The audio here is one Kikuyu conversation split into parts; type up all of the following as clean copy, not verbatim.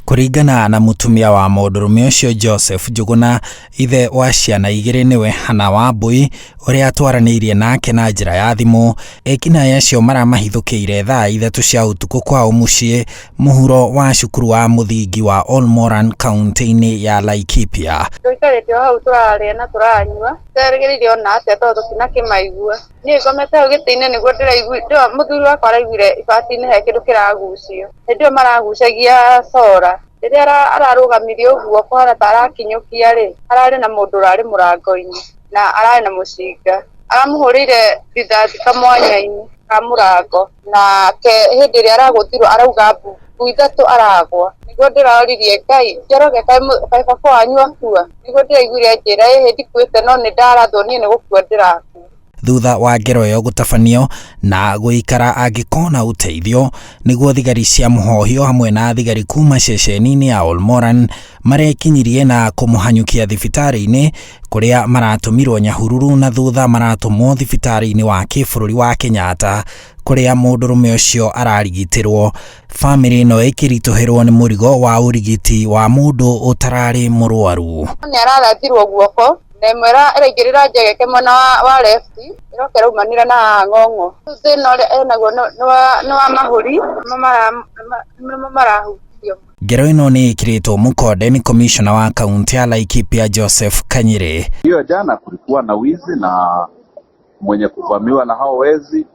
Kũringana na mũtumia wa mũndũrũme ũcio Joseph Njuguna, ithe wa ciana igĩrĩ nĩwe Hannah Wambui, ũrĩa twaranĩirie nake na njĩra ya thimũ. Ekinaĩ acio maramahithũkĩire thaa 3 cia ũtukũ kwao mũciĩ mũhuro wa cukuru wa mũthingi wa Ol-Moran kaunti-inĩ ya Laikipia. Tũikarĩte hau tũrarĩa na tũranyua, tũrerĩgĩrĩire ona atĩa tondũ tũtinakĩmaigua. Niĩ ngomete hau gĩtĩ-inĩ nĩguo ndĩraigua mũthuri wakwa araiguire ibati-inĩ he kĩndũ kĩragucio. Hĩndĩ ĩyo maragucagia cora. Rĩrĩa ararũgamirie ũguo kũhana ta arakinyũkia rĩ, ararĩ na mũndũ ũrarĩ mũrango-inĩ na ararĩ na mũcinga. Aramũhũrĩire rithathi kamwanya-inĩ ka mũrango, na hĩndĩ ĩrĩa aragũthirwo arauga mbu ithatũ aragwa. Nĩguo ndĩroririe Ngai, njoroge kaĩ baba wanyu akua. Nĩguo ndĩraiguire njĩra ĩhĩ ndikuĩte no nĩ ndarathwo niĩ nĩ gũkua ndĩrakua. Thutha wa ngero ĩyo gũtabanio na gũikara angĩkona ũteithio, nĩguo thigari cia mũhohio hamwe na thigari kuma ceceni-inĩ ya Ol-Moran marekinyirie na kũmũhanyũkia thibitarĩ-inĩ kũrĩa maratũmirwo Nyahururu na thutha maratũmwo thibitarĩ-inĩ wa kĩbũrũri wa Kenyatta kũrĩa mũndũrũme ũcio ararigitĩrwo. Famĩlĩ ĩno ĩkĩritũhĩrwo nĩ mũrigo wa ũrigiti wa mũndũ ũtararĩ mũrwaru. Nĩ ararathirwo guoko na ĩmwe ĩraingĩrĩra njegeke mwena wa left, ĩroka ĩraumanĩra na ng'ong'o. Thĩna ũrĩa enaguo nĩ wa mahũri marahutio. Ngero ĩno nĩ ĩkĩrĩtwo mũkonde nĩ commissioner wa kaunti ya Laikipia Joseph Kanyire. Hiyo jana kulikuwa na wizi na mwenye kuvamiwa na hao wezi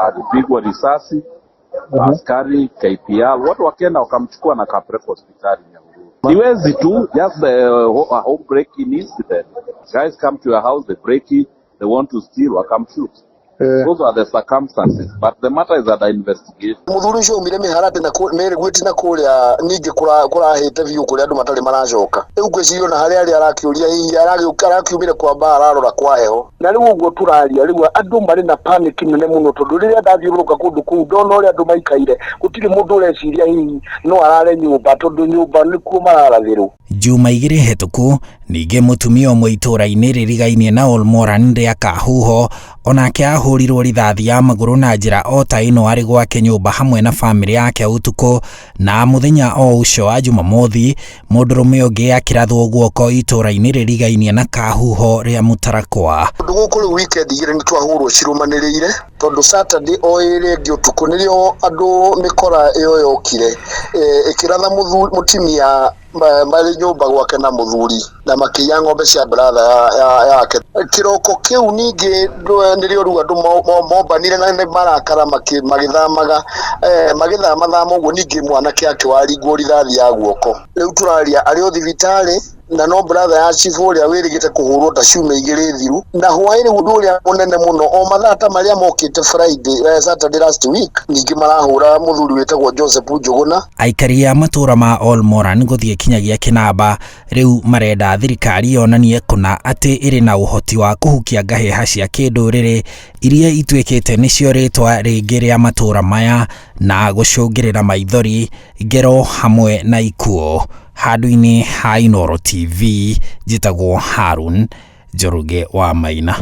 alipigwa risasi, askari KPR watu wakaenda wakamchukua na kapeleka hospitali. Ni wezi tu, just a home breaking incident. Guys come to your house, they break it, they want to steal or come shoot. Those are the circumstances, but the matter is under investigation. Muthuri ucio umire miharate na gwiti na kuria ningi kurahite biu kuria andu matari maracoka. Riu ngwicirio na haria ari arakiuria hihi arakiumire kwa bara ararora kwa heho. Na riu uguo turaria riu andu mari na panic nene muno tondu riria ndathiuruka kundu kuu ndona uria andu maikaire gutiri mundu ureciria hihi no arare nyumba tondu nyumba nikuo mararathirwo. Juma igĩrĩ hetũku ningĩ mũtumia ũmwe itũũra-inĩ rĩrigainie na Ol-Moran rĩa Kahuho onake ahũrirwo rithathi ya magũrũ na njĩra o ta ĩno arĩ gwake nyũmba hamwe na famĩlĩ yake ũtukũ, na mũthenya o ũcio wa Jumamothi mũndũrũme ũngĩ akĩrathwo guoko itũũra-inĩ rĩrigainie na Kahuho rĩa Mũtarakwa. Ũndũ gũkũ rĩu weekend igĩrĩ nĩ twahũrwo cirumanĩrĩire tondu Saturday o ĩrĩ ĩngĩ ũtukũ nĩrĩo andũ mĩkora ĩyo yokire ĩkĩratha mũtumia marĩ nyũmba gwake na mũthuri na makĩiya ng'ombe cia brother yake. Kĩroko kĩu ningĩ nĩrĩo rĩu andũ mombanire na nĩ marakara magĩthamaga magĩthamathama ũguo ningĩ mwanake ake waringwo rithathi ya guoko. Rĩu tũraria arĩ o thibitarĩ na no brother ya chief ũrĩa wĩrĩgĩte kũhũrwo ta ciumia igĩrĩ thiru, na hwaĩ-inĩ ũndũ ũrĩa mũnene mũno o mathaa ta marĩa mokĩte Friday Saturday last week ningĩ marahũra mũthuri wĩtagwo Joseph Njuguna. Aikari a matũũra ma Ol-Moran gũthiĩ kinyagia kĩnamba rĩu marenda thirikari yonanie kũna atĩ ĩrĩ na ũhoti wa kũhukia ngahĩha cia kĩndũrĩrĩ iria ituĩkĩte nĩcio rĩtwa rĩngĩ rĩa matũũra maya na gũcũngĩrĩra maithori, ngero hamwe na ikuũ. Handũ-inĩ ha Inooro TV njĩtagwo Harun Njoroge wa Maina.